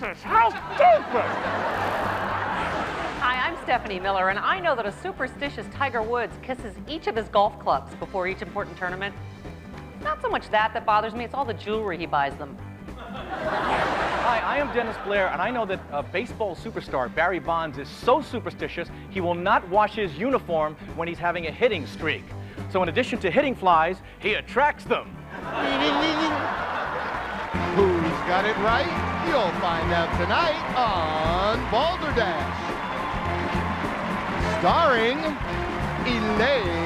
superstitious! How stupid! Hi, I'm Stephanie Miller, and I know that a superstitious Tiger Woods kisses each of his golf clubs before each important tournament. It's not so much that bothers me, it's all the jewelry he buys them. Hi, I am Dennis Blair, and I know that baseball superstar Barry Bonds is so superstitious he will not wash his uniform when he's having a hitting streak. So in addition to hitting flies, he attracts them. Who's got it right? You'll find out tonight on Balderdash. Starring Elaine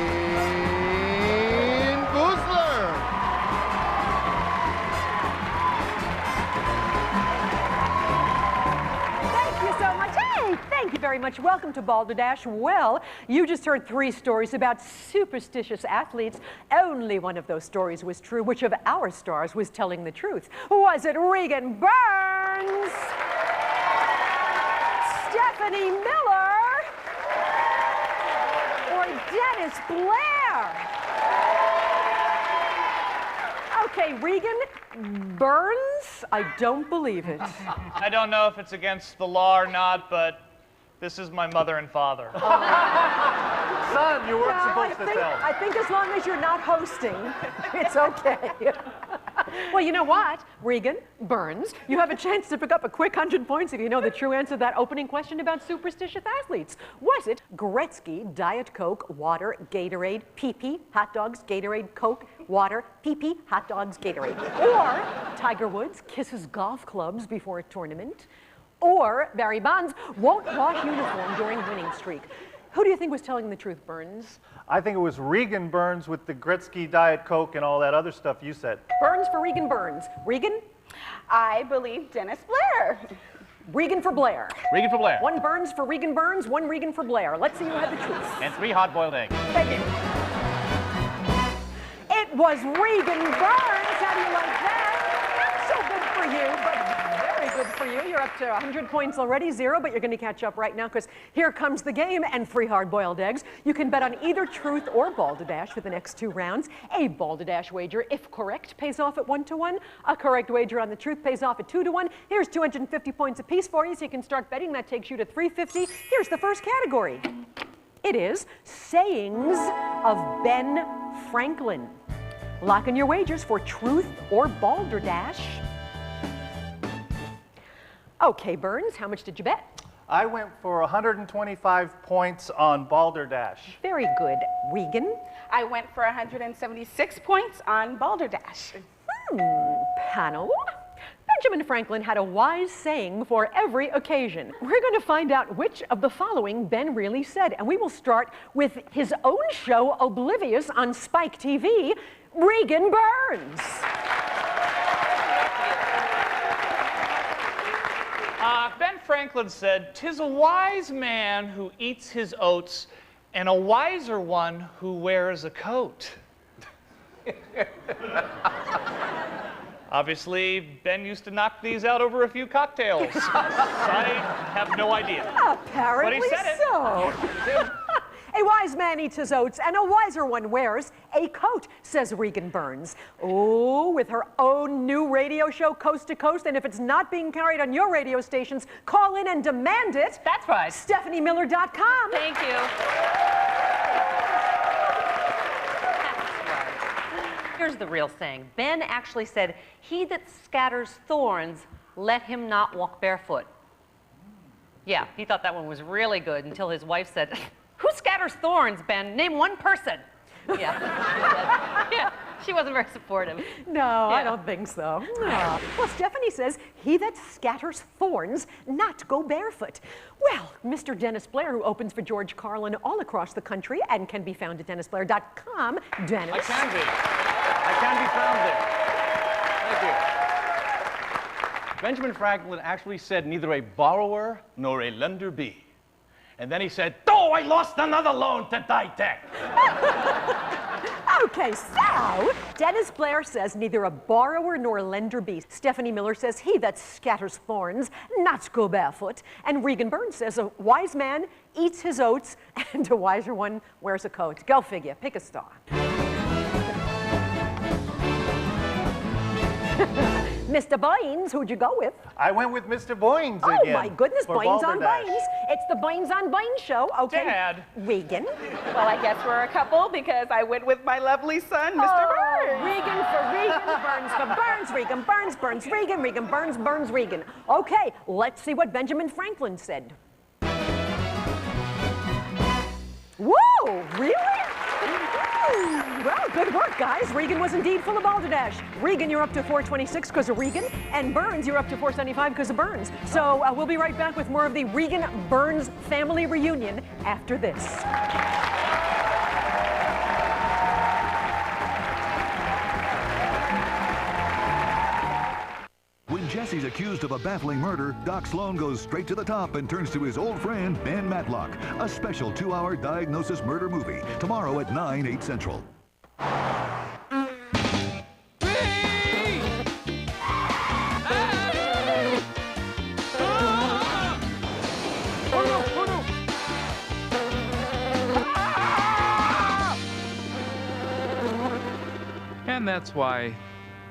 Boozler. Thank you so much. Hey, thank you very much. Welcome to Balderdash. Well, you just heard 3 stories about superstitious athletes. Only one of those stories was true. Which of our stars was telling the truth? Was it Regan Byrnes, Stephanie Miller, or Dennis Blair? Okay, Regan, Byrnes? I don't believe it. I don't know if it's against the law or not, but this is my mother and father. Son, you weren't supposed to tell. I think as long as you're not hosting, it's okay. Well, you know what, Regan, Byrnes, you have a chance to pick up a quick 100 points if you know the true answer to that opening question about superstitious athletes. Was it Gretzky, Diet Coke, water, Gatorade, pee-pee, hot dogs, Gatorade, Coke, water, pee-pee, hot dogs, Gatorade? Or Tiger Woods kisses golf clubs before a tournament? Or Barry Bonds won't wash uniform during winning streak? Who do you think was telling the truth, Byrnes? I think it was Regan Byrnes with the Gretzky Diet Coke and all that other stuff you said. Byrnes for Regan Byrnes. Regan? I believe Dennis Blair. Regan for Blair. Regan for Blair. 1 Byrnes for Regan Byrnes, 1 Regan for Blair. Let's see who had the truth. And 3 hard-boiled eggs. Thank you. It was Regan Byrnes. How do you like that? Not so good for you, but very good for you. You're up to 100 points already, 0, but you're going to catch up right now because here comes the game and 3 hard-boiled eggs. You can bet on either truth or Balderdash for the next 2 rounds. A Balderdash wager, if correct, pays off at 1-to-1. A correct wager on the truth pays off at 2-to-1. Here's 250 points apiece for you, so you can start betting. That takes you to 350. Here's the first category. It is sayings of Ben Franklin. Lock in your wagers for truth or Balderdash. Okay, Byrnes, how much did you bet? I went for 125 points on Balderdash. Very good. Regan? I went for 176 points on Balderdash. Panel? Benjamin Franklin had a wise saying for every occasion. We're going to find out which of the following Ben really said, and we will start with his own show, Oblivious, on Spike TV, Regan Byrnes. Ben Franklin said, "'Tis a wise man who eats his oats, and a wiser one who wears a coat." Obviously, Ben used to knock these out over a few cocktails. I have no idea. Apparently But he said it. so. A wise man eats his oats, and a wiser one wears a coat, says Regan Byrnes. Oh, with her own new radio show, Coast to Coast, and if it's not being carried on your radio stations, call in and demand it. That's right. StephanieMiller.com. Thank you. Here's the real saying. Ben actually said, "He that scatters thorns, let him not walk barefoot." Yeah, he thought that one was really good until his wife said, "Who scatters thorns, Ben? Name one person." Yeah, yeah, she wasn't very supportive. No, I don't think so. No. Well, Stephanie says, "He that scatters thorns, not go barefoot." Well, Mr. Dennis Blair, who opens for George Carlin all across the country and can be found at DennisBlair.com. Dennis. I can be. I can be found there. Thank you. Benjamin Franklin actually said neither a borrower nor a lender be. And then he said, "Oh, I lost another loan to Ditech." Okay, so Dennis Blair says neither a borrower nor a lender be. Stephanie Miller says he that scatters thorns not go barefoot. And Regan Byrnes says a wise man eats his oats and a wiser one wears a coat. Go figure, pick a star. Mr. Byrnes, who'd you go with? I went with Mr. Byrnes Oh again. my goodness, for Byrnes on Balderdash. Byrnes. It's the Byrnes on Byrnes show. Okay. Dad. Regan. Well, I guess we're a couple because I went with my lovely son, Mr. Burns. Regan for Regan, Byrnes for Byrnes, Regan, Byrnes, Byrnes, Regan, Regan, Byrnes, Byrnes, Regan. Okay, let's see what Benjamin Franklin said. Whoa, really? Well, good work, guys. Regan was indeed full of Balderdash. Regan, you're up to 426 because of Regan, and Byrnes, you're up to 475 because of Byrnes. So we'll be right back with more of the Regan-Byrnes family reunion after this. When Jesse's accused of a baffling murder, Doc Sloan goes straight to the top and turns to his old friend, Ben Matlock. A special 2-hour diagnosis murder movie, tomorrow at 9, 8 Central. And that's why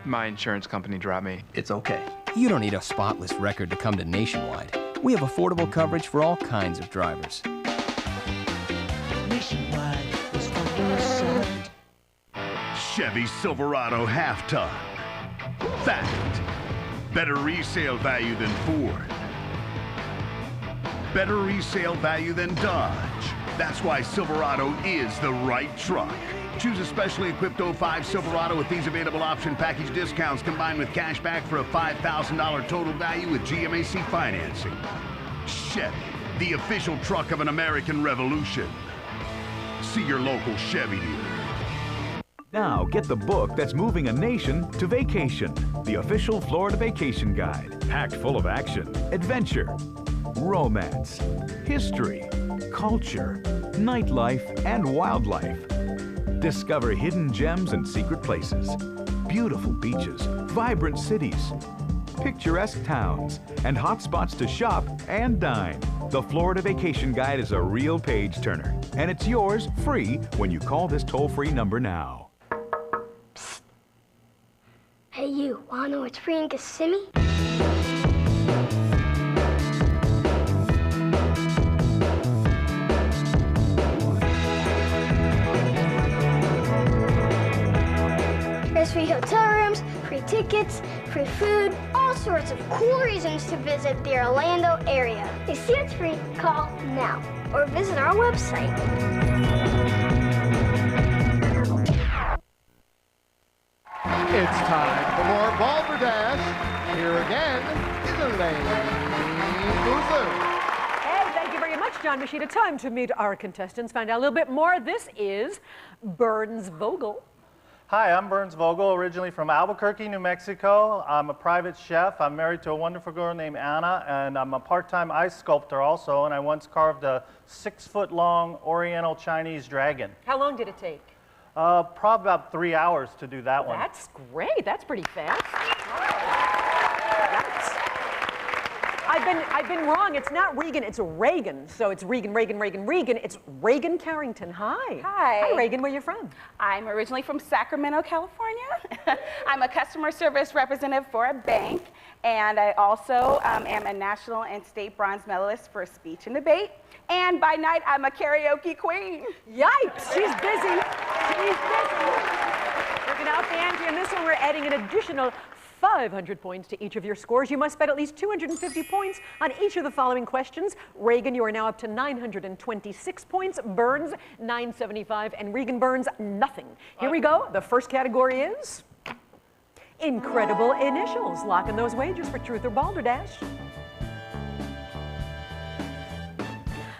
my insurance company dropped me. It's okay. You don't need a spotless record to come to Nationwide. We have affordable coverage for all kinds of drivers. Nationwide is on your side. Chevy Silverado half-ton. Fact. Better resale value than Ford. Better resale value than Dodge. That's why Silverado is the right truck. Choose a specially equipped 05 Silverado with these available option package discounts combined with cash back for a $5,000 total value with GMAC financing. Chevy, the official truck of an American Revolution. See your local Chevy dealer. Now get the book that's moving a nation to vacation. The official Florida Vacation Guide. Packed full of action, adventure, romance, history, culture, nightlife, and wildlife. Discover hidden gems and secret places, beautiful beaches, vibrant cities, picturesque towns, and hot spots to shop and dine. The Florida Vacation Guide is a real page-turner, and it's yours free when you call this toll-free number now. Psst. Hey you, wanna know what's free in Kissimmee? There's free hotel rooms, free tickets, free food, all sorts of cool reasons to visit the Orlando area. To see it's free, call now or visit our website. It's time for more Balderdash. Here again is Elaine Boozler. Hey, thank you very much, John Machida. Time to meet our contestants, find out a little bit more. This is Byrnes Vogel. Hi, I'm Byrnes Vogel, originally from Albuquerque, New Mexico. I'm a private chef. I'm married to a wonderful girl named Anna, and I'm a part-time ice sculptor also, and I once carved a 6-foot-long Oriental Chinese dragon. How long did it take? Probably about 3 hours to do that one. That's great. That's pretty fast. I've been wrong. It's not Regan, it's Regan. So it's Regan, Regan, Regan, Regan. It's Regan Carrington. Hi. Hi. Hi, Regan. Where you from? I'm originally from Sacramento, California. I'm a customer service representative for a bank, and I also am a national and state bronze medalist for speech and debate. And by night, I'm a karaoke queen. Yikes, she's busy. She's busy. Working out the ante in this one, we're adding an additional 500 points to each of your scores. You must bet at least 250 points on each of the following questions. Regan, you are now up to 926 points. Byrnes, 975. And Regan Byrnes, nothing. Here we go. The first category is incredible initials. Lock in those wagers for truth or balderdash.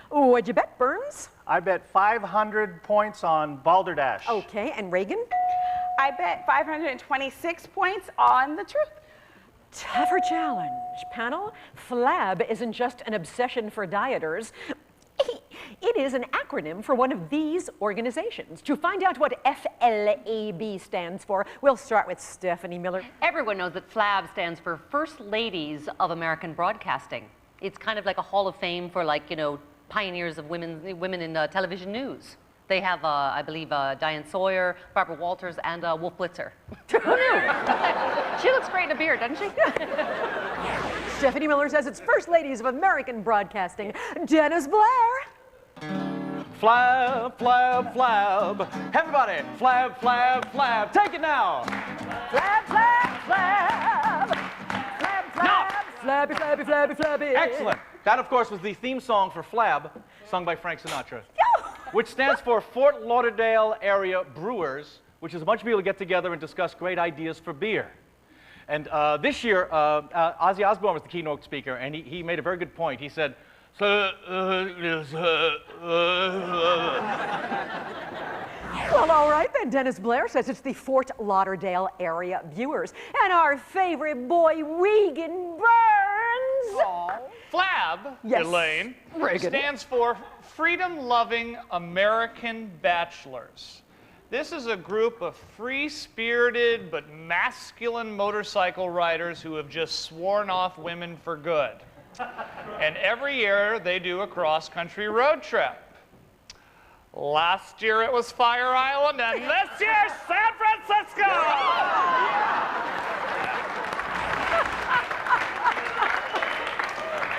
What'd you bet, Byrnes? I bet 500 points on Balderdash. Okay, and Regan? I bet 526 points on the truth. Tougher challenge. Panel, FLAB isn't just an obsession for dieters. It is an acronym for one of these organizations. To find out what FLAB stands for, we'll start with Stephanie Miller. Everyone knows that FLAB stands for First Ladies of American Broadcasting. It's kind of like a hall of fame for, like, you know, pioneers of women in television news. They have, I believe, Diane Sawyer, Barbara Walters, and Wolf Blitzer. Who knew? She looks great great in a beer, doesn't she? Stephanie Miller says it's First Ladies of American Broadcasting, Dennis Blair. Flab, flab, flab. Everybody, flab, flab, flab. Take it now. Flab, flab, flab. Flab, flab. Flabby, flabby, flabby, flabby. Excellent. That, of course, was the theme song for Flab, sung by Frank Sinatra, which stands for Fort Lauderdale Area Brewers, which is a bunch of people who get together and discuss great ideas for beer. And this year, Ozzy Osbourne was the keynote speaker, and he made a very good point. He said, Well, all right then. Dennis Blair says it's the Fort Lauderdale area viewers. And our favorite boy, Regan Byrnes. FLAB, Yes. Elaine, Regan. stands for Freedom-Loving American Bachelors. This is a group of free-spirited but masculine motorcycle riders who have just sworn off women for good. And every year they do a cross-country road trip. Last year it was Fire Island, and this year San Francisco!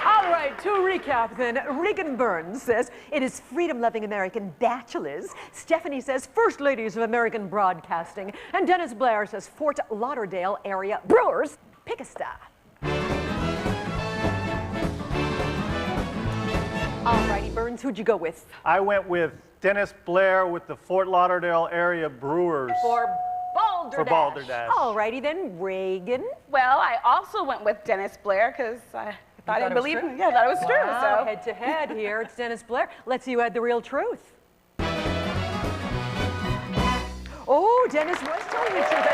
All right, to recap then, Regan Byrnes says it is freedom-loving American bachelors. Stephanie says First Ladies of American Broadcasting. And Dennis Blair says Fort Lauderdale area brewers. Pick a star. All righty, Byrnes, who'd you go with? I went with Dennis Blair with the Fort Lauderdale area Brewers. For Balderdash. For Balderdash. All righty then, Regan. Well, I also went with Dennis Blair because I thought I believed him. Yeah, I thought it was true. Wow, So. head to head here. It's Dennis Blair. Let's see who had the real truth. Oh, Dennis was telling the truth.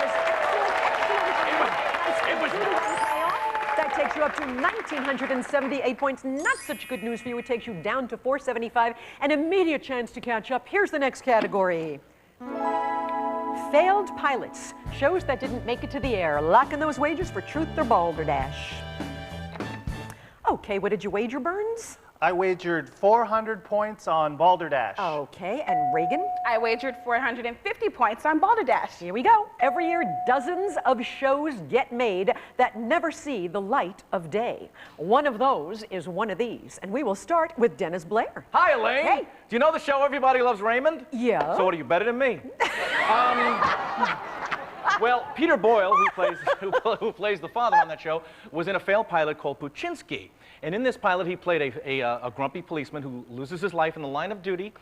That takes you up to 1,978 points. Not such good news for you. It takes you down to 475. An immediate chance to catch up. Here's the next category. Failed pilots. Shows that didn't make it to the air. Lock in those wagers for truth or Balderdash. Okay, what did you wager, Byrnes? I wagered 400 points on Balderdash. Okay, and Regan? I wagered 450 points on Balderdash. Here we go. Every year, dozens of shows get made that never see the light of day. One of those is one of these, and we will start with Dennis Blair. Hi, Elaine. Hey. Do you know the show Everybody Loves Raymond? Yeah. So what, are you better than me? Well, Peter Boyle, who plays the father on that show, was in a failed pilot called Puchinsky. And in this pilot, he played a grumpy policeman who loses his life in the line of duty,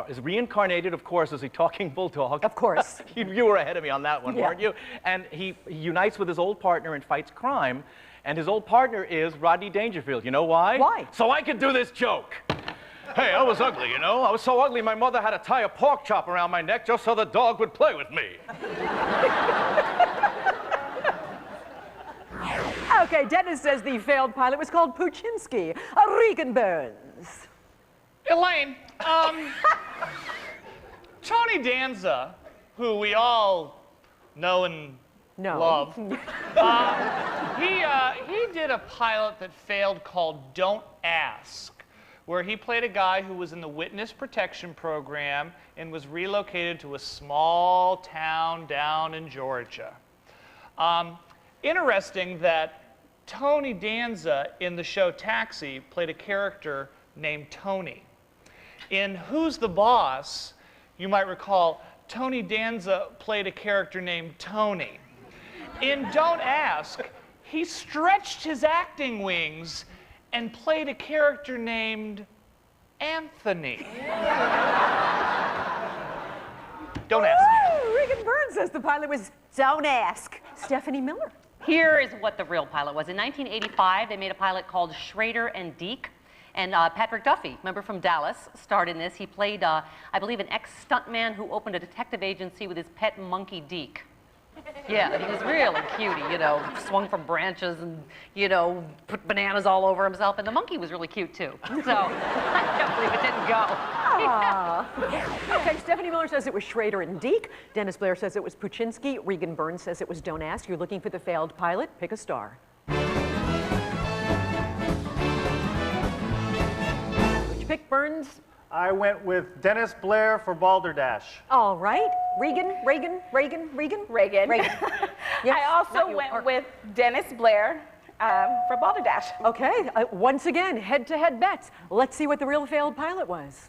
is reincarnated, of course, as a talking bulldog. Of course. You were ahead of me on that one, Yeah. weren't you? And he unites with his old partner and fights crime. And his old partner is Rodney Dangerfield. You know why? Why? So I could do this joke. Hey, I was ugly, you know? I was so ugly my mother had to tie a pork chop around my neck just so the dog would play with me. Okay, Dennis says the failed pilot was called Puchinsky. Regan Byrnes. Elaine, Tony Danza, who we all know and love, he did a pilot that failed called Don't Ask, where he played a guy who was in the witness protection program and was relocated to a small town down in Georgia. Interesting that Tony Danza in the show Taxi played a character named Tony. In Who's the Boss, you might recall, Tony Danza played a character named Tony. In Don't Ask, he stretched his acting wings and played a character named Anthony. Don't ask. Woo! Regan Byrnes says the pilot was Don't Ask. Stephanie Miller. Here is what the real pilot was. In 1985, they made a pilot called Schrader and Deke. And Patrick Duffy, remember from Dallas, starred in this. He played, I believe, an ex-stuntman who opened a detective agency with his pet monkey, Deke. Yeah, he was really cutie, you know, swung from branches and, you know, put bananas all over himself. And the monkey was really cute, too. So I can't believe it didn't go. Okay, Stephanie Miller says it was Schrader and Deke. Dennis Blair says it was Puchinsky. Regan Byrnes says it was Don't Ask. You're looking for the failed pilot. Pick a star. Who'd you pick, Byrnes? I went with Dennis Blair for Balderdash. All right. Regan. Regan. Yes, I also went with Dennis Blair for Balderdash. Okay, once again, head-to-head bets. Let's see what the real failed pilot was.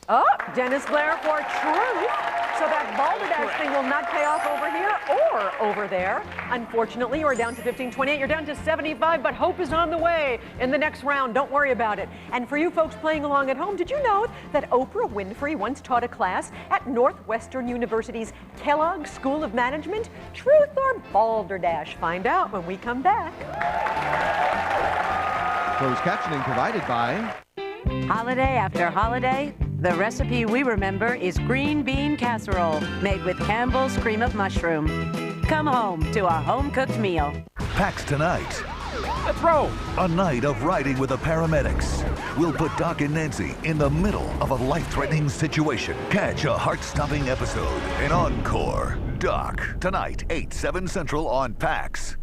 Oh, Dennis Blair for truth. So that Balderdash thing will not pay off over here or over there. Unfortunately, you are down to 15-28. You're down to 75, but hope is on the way in the next round. Don't worry about it. And for you folks playing along at home, did you know that Oprah Winfrey once taught a class at Northwestern University's Kellogg School of Management? Truth or Balderdash? Find out when we come back. Closed captioning provided by... Holiday after holiday, the recipe we remember is green bean casserole made with Campbell's cream of mushroom. Come home to a home-cooked meal. PAX tonight. Let's roll. A night of riding with the paramedics. We'll put Doc and Nancy in the middle of a life-threatening situation. Catch a heart-stopping episode. An encore. Doc. Tonight, 8, 7 Central on PAX.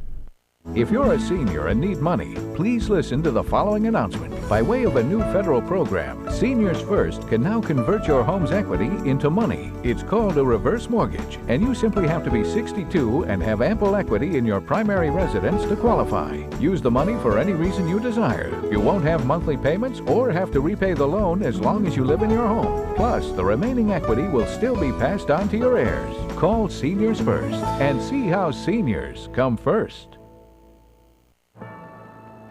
If you're a senior and need money, please listen to the following announcement. By way of a new federal program, Seniors First can now convert your home's equity into money. It's called a reverse mortgage, and you simply have to be 62 and have ample equity in your primary residence to qualify. Use the money for any reason you desire. You won't have monthly payments or have to repay the loan as long as you live in your home. Plus, the remaining equity will still be passed on to your heirs. Call Seniors First and see how seniors come first.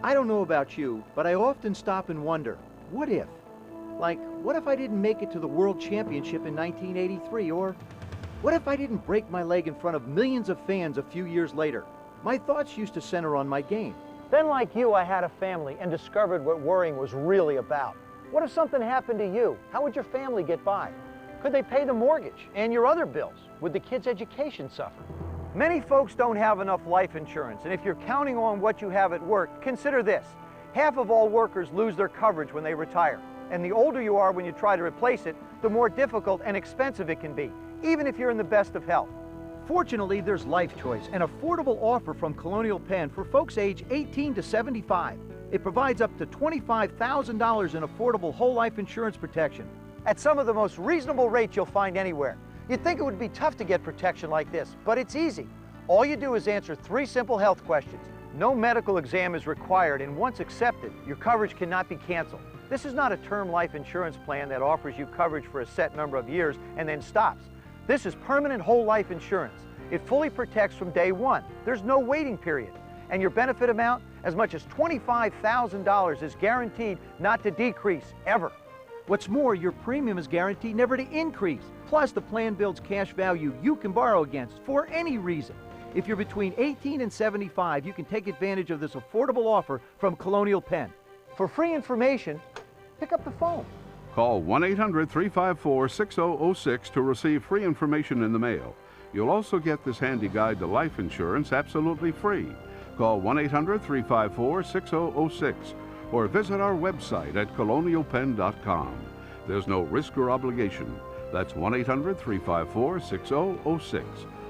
I don't know about you, but I often stop and wonder, what if? Like, what if I didn't make it to the World Championship in 1983? Or what if I didn't break my leg in front of millions of fans a few years later? My thoughts used to center on my game. Then, like you, I had a family and discovered what worrying was really about. What if something happened to you? How would your family get by? Could they pay the mortgage and your other bills? Would the kids' education suffer? Many folks don't have enough life insurance, and if you're counting on what you have at work, consider this. Half of all workers lose their coverage when they retire, and the older you are when you try to replace it, the more difficult and expensive it can be, even if you're in the best of health. Fortunately, there's Life Choice, an affordable offer from Colonial Penn for folks age 18 to 75. It provides up to $25,000 in affordable whole life insurance protection at some of the most reasonable rates you'll find anywhere. You'd think it would be tough to get protection like this, but it's easy. All you do is answer 3 simple health questions. No medical exam is required, and once accepted, your coverage cannot be canceled. This is not a term life insurance plan that offers you coverage for a set number of years and then stops. This is permanent whole life insurance. It fully protects from day one. There's no waiting period. And your benefit amount, as much as $25,000, is guaranteed not to decrease, ever. What's more, your premium is guaranteed never to increase. Plus, the plan builds cash value you can borrow against for any reason. If you're between 18 and 75, you can take advantage of this affordable offer from Colonial Penn. For free information, pick up the phone. Call 1-800-354-6006 to receive free information in the mail. You'll also get this handy guide to life insurance absolutely free. Call 1-800-354-6006 or visit our website at colonialpenn.com. There's no risk or obligation. That's 1-800-354-6006.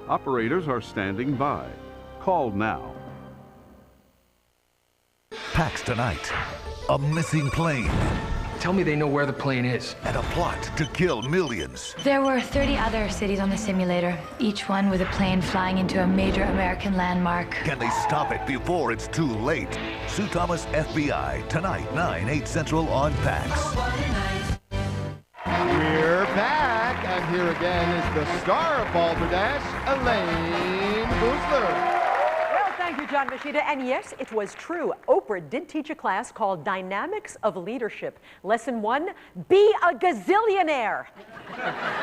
Operators are standing by. Call now. PAX tonight. A missing plane. Tell me they know where the plane is. And a plot to kill millions. There were 30 other cities on the simulator, each one with a plane flying into a major American landmark. Can they stop it before it's too late? Sue Thomas, FBI, tonight, 9, 8 Central on PAX. We're back, and here again is the star of Balderdash, Elaine Boosler. Well, thank you, John Machida. And yes, it was true. Oprah did teach a class called Dynamics of Leadership. Lesson 1, be a gazillionaire.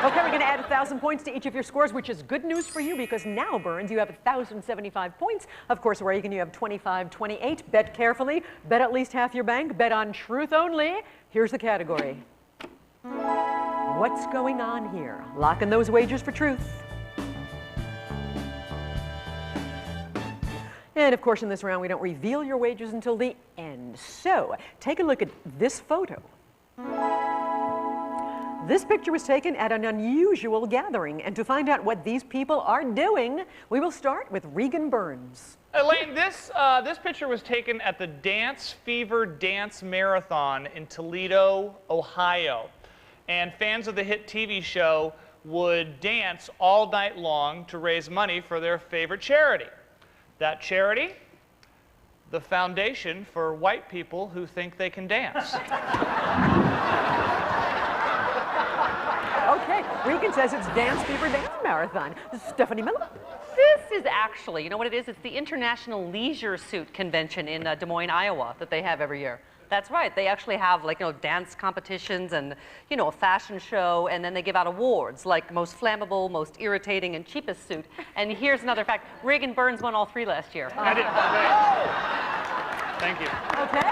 Okay, we're going to add 1,000 points to each of your scores, which is good news for you because now, Byrnes, you have 1,075 points. Of course, Regan, you have 25-28. Bet carefully. Bet at least half your bank. Bet on truth only. Here's the category. What's going on here? Lock in those wagers for truth. And of course, in this round, we don't reveal your wagers until the end. So, take a look at this photo. This picture was taken at an unusual gathering, and to find out what these people are doing, we will start with Regan Byrnes. Elaine, this picture was taken at the Dance Fever Dance Marathon in Toledo, Ohio. and fans of the hit TV show would dance all night long to raise money for their favorite charity. That charity? The Foundation for White People Who Think They Can Dance. Okay, Regan says it's Dance Fever Dance Marathon. Stephanie Miller. This is actually, you know what it is? It's the International Leisure Suit Convention in Des Moines, Iowa that they have every year. That's right. They actually have, like, you know, dance competitions and, you know, a fashion show, and then they give out awards like most flammable, most irritating, and cheapest suit. And here's another fact. Regan Byrnes won all 3 last year. I did. Thank you. Okay.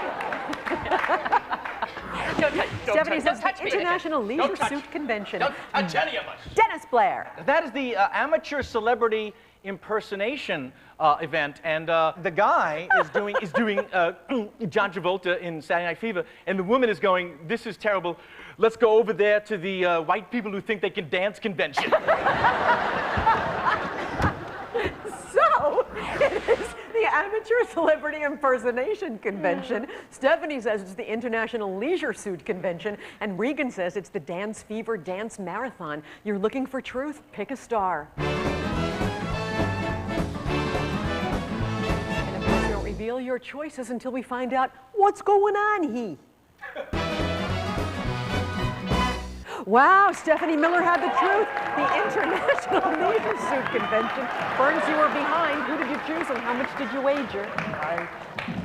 Stephanie says the International Leisure Suit Convention. Don't touch any of us. Dennis Blair. That is the amateur celebrity impersonation event, and the guy is doing John Travolta in Saturday Night Fever, and the woman is going, "This is terrible. Let's go over there to the white people who think they can dance convention." So, it is the Amateur Celebrity Impersonation Convention. Stephanie says it's the International Leisure Suit Convention, and Regan says it's the Dance Fever Dance Marathon. You're looking for truth? Pick a star. And of course, we don't reveal your choices until we find out what's going on here. Wow, Stephanie Miller had the truth. The International Leisure Suit Convention. Byrnes, you were behind. Who did you choose and how much did you wager?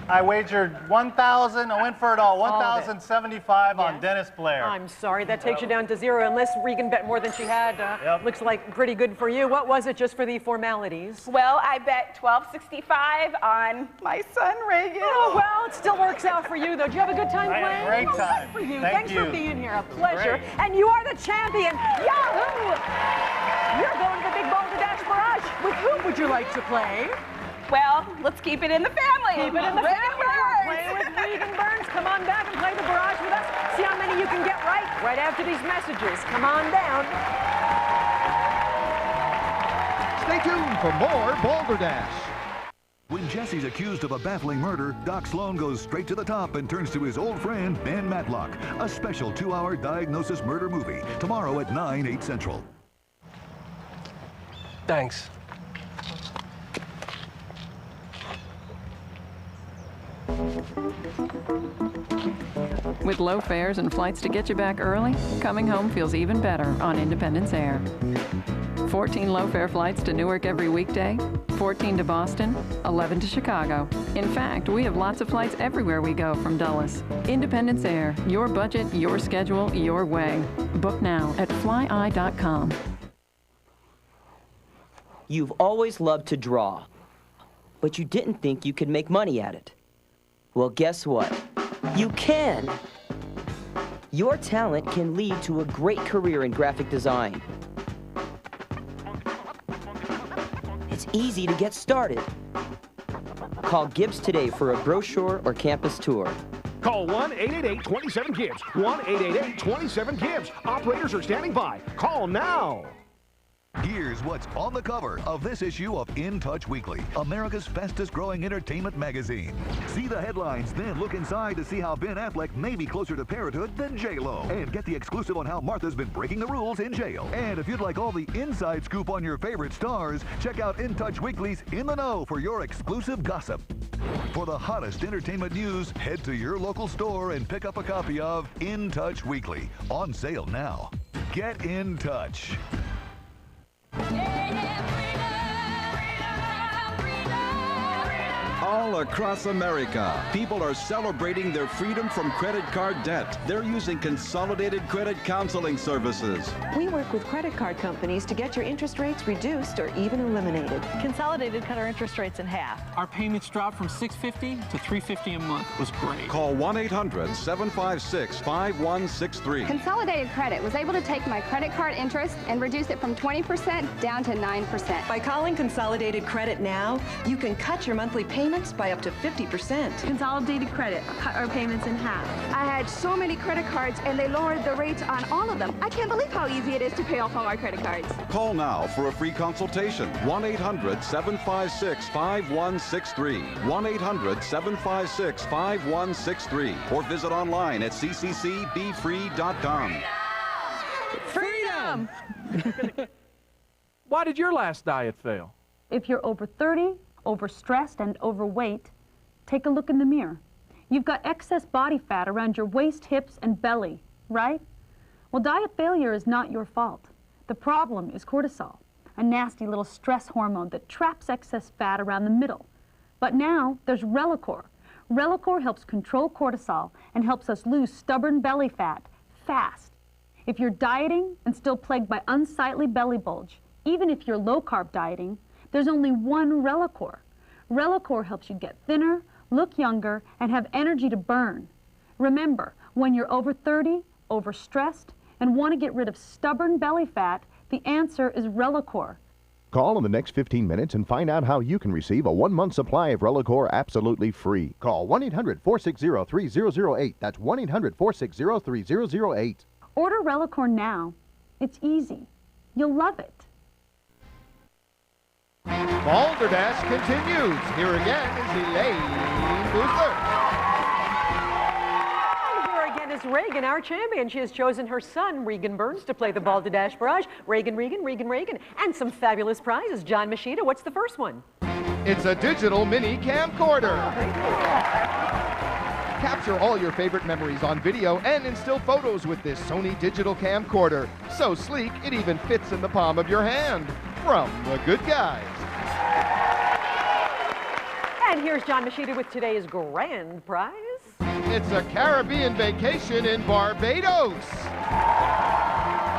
I wagered 1,000. I went for it all. 1,075 on Dennis Blair. I'm sorry, that takes you down to 0 unless Regan bet more than she had. Looks like pretty good for you. What was it, just for the formalities? Well, I bet $12.65 on my son, Regan. Oh, well, it still works out for you, though. Did you have a good time playing? Great time. Good for you. Thank Thanks you. for being here. A pleasure. Great. And you are the champion. Yahoo! You're going to the big Balderdash Barrage. With whom would you like to play? Well, let's keep it in the family. Keep it in the Regan family. Byrnes. Play with Regan Byrnes. Come on back and play the barrage with us. See how many you can get right after these messages. Come on down. Stay tuned for more Balderdash. When Jesse's accused of a baffling murder, Doc Sloan goes straight to the top and turns to his old friend, Ben Matlock. A special 2-hour diagnosis murder movie. Tomorrow at 9, 8 Central. Thanks. With low fares and flights to get you back early, coming home feels even better on Independence Air. 14 low-fare flights to Newark every weekday, 14 to Boston, 11 to Chicago. In fact, we have lots of flights everywhere we go from Dulles. Independence Air, your budget, your schedule, your way. Book now at flyeye.com. You've always loved to draw, but you didn't think you could make money at it. Well, guess what? You can! Your talent can lead to a great career in graphic design. It's easy to get started. Call Gibbs today for a brochure or campus tour. Call 1-888-27-GIBBS. 1-888-27-GIBBS. Operators are standing by. Call now. Here's what's on the cover of this issue of In Touch Weekly, America's fastest growing entertainment magazine. See the headlines, then look inside to see how Ben Affleck may be closer to parenthood than J-Lo. And get the exclusive on how Martha's been breaking the rules in jail. And if you'd like all the inside scoop on your favorite stars, check out In Touch Weekly's In the Know for your exclusive gossip. For the hottest entertainment news, head to your local store and pick up a copy of In Touch Weekly. On sale now. Get in touch. All across America, people are celebrating their freedom from credit card debt. They're using Consolidated Credit Counseling Services. We work with credit card companies to get your interest rates reduced or even eliminated. Consolidated cut our interest rates in half. Our payments dropped from $650 to $350 a month. It was great. Call 1-800-756-5163. Consolidated Credit was able to take my credit card interest and reduce it from 20% down to 9%. By calling Consolidated Credit now, you can cut your monthly payments by up to 50%. Consolidated Credit cut our payments in half. I had so many credit cards and they lowered the rates on all of them. I can't believe how easy it is to pay off all our credit cards. Call now for a free consultation. 1-800-756-5163. 1-800-756-5163. Or visit online at cccbfree.com. come. Why did your last diet fail? If you're over 30, overstressed, and overweight, take a look in the mirror. You've got excess body fat around your waist, hips, and belly, right? Well, diet failure is not your fault. The problem is cortisol, a nasty little stress hormone that traps excess fat around the middle. But now there's Relacor. Relacor helps control cortisol and helps us lose stubborn belly fat fast. If you're dieting and still plagued by unsightly belly bulge, even if you're low-carb dieting, there's only one Relacor. Relacor helps you get thinner, look younger, and have energy to burn. Remember, when you're over 30, overstressed, and want to get rid of stubborn belly fat, the answer is Relacor. Call in the next 15 minutes and find out how you can receive a 1-month supply of Relacor absolutely free. Call 1-800-460-3008. That's 1-800-460-3008. Order Relacor now. It's easy. You'll love it. Balderdash continues. Here again is Elaine Boozler. Here again is Regan, our champion. She has chosen her son, Regan Byrnes, to play the Balderdash Barrage. Regan, and some fabulous prizes. John Machida, what's the first one? It's a digital mini camcorder. Capture all your favorite memories on video and instill photos with this Sony digital camcorder. So sleek, it even fits in the palm of your hand. From the good guys. And here's John Machida with today's grand prize. It's a Caribbean vacation in Barbados.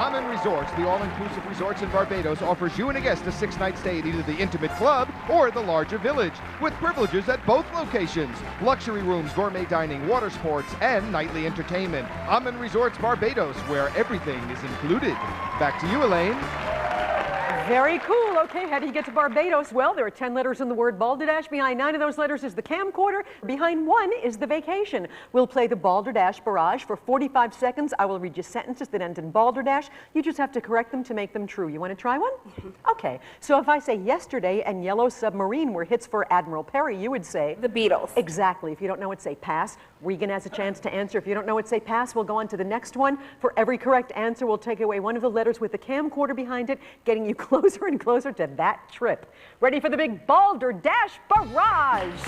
Amen Resorts, the all-inclusive resorts in Barbados, offers you and a guest a 6-night stay at either the intimate club or the larger village, with privileges at both locations. Luxury rooms, gourmet dining, water sports, and nightly entertainment. Amen Resorts Barbados, where everything is included. Back to you, Elaine. Very cool. Okay, how do you get to Barbados? Well, there are 10 letters in the word Balderdash. Behind 9 of those letters is the camcorder. Behind 1 is the vacation. We'll play the Balderdash Barrage for 45 seconds. I will read you sentences that end in Balderdash. You just have to correct them to make them true. You want to try one? Okay. So if I say yesterday and Yellow Submarine were hits for Admiral Perry, you would say? The Beatles. Exactly. If you don't know it, say pass. Regan has a chance to answer. If you don't know it, say pass. We'll go on to the next one. For every correct answer, we'll take away one of the letters with the camcorder behind it, getting you closer and closer to that trip. Ready for the big Balderdash Barrage?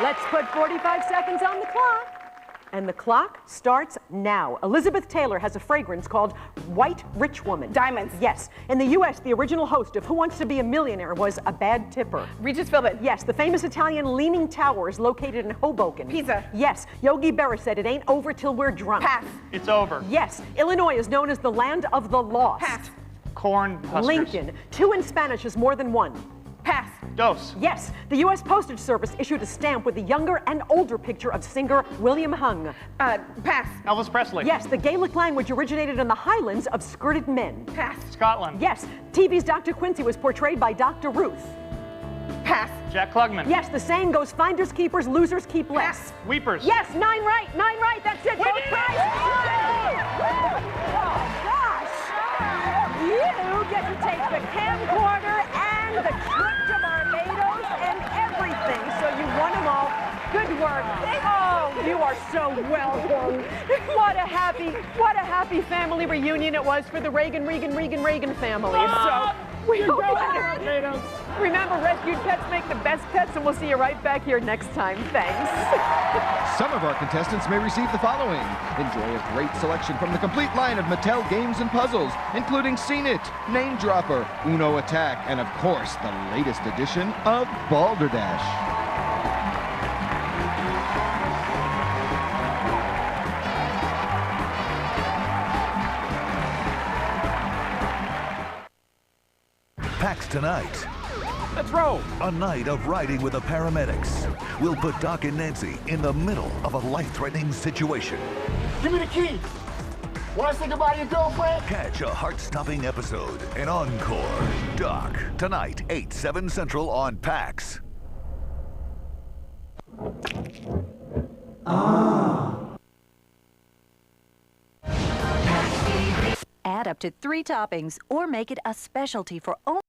Let's put 45 seconds on the clock. And the clock starts now. Elizabeth Taylor has a fragrance called White Rich Woman. Diamonds. Yes. In the U.S., the original host of Who Wants to Be a Millionaire was a bad tipper. Regis Philbin. Yes. The famous Italian Leaning Tower is located in Hoboken. Pizza. Yes. Yogi Berra said it ain't over till we're drunk. Pass. It's over. Yes. Illinois is known as the land of the lost. Pass. Corn huskers. Lincoln. 2 in Spanish is more than 1. Pass. Dos. Yes, the U.S. Postage Service issued a stamp with a younger and older picture of singer William Hung. Pass. Elvis Presley. Yes, the Gaelic language originated in the Highlands of skirted men. Pass. Scotland. Yes, TV's Dr. Quincy was portrayed by Dr. Ruth. Pass. Jack Klugman. Yes, the saying goes, finders keepers, losers keep less. Pass. Weepers. Yes, 9 right, that's it, both prizes. Oh, gosh. You get to take the camcorder and the trip to Barbados and everything, so you won them all. Good work. Oh, you are so welcome. What a happy family reunion it was for the Regan family. So we hope you had. Remember, rescued pets make the best pets, and we'll see you right back here next time. Thanks. Some of our contestants may receive the following. Enjoy a great selection from the complete line of Mattel games and puzzles, including Scene It, Name Dropper, Uno Attack, and of course, the latest edition of Balderdash. PAX tonight. Let's roll. A night of riding with the paramedics. We'll put Doc and Nancy in the middle of a life-threatening situation. Give me the key. Want to say goodbye to your girlfriend? Catch a heart-stopping episode in Encore. Doc, tonight, 8, 7 Central on PAX. Add up to 3 toppings or make it a specialty for only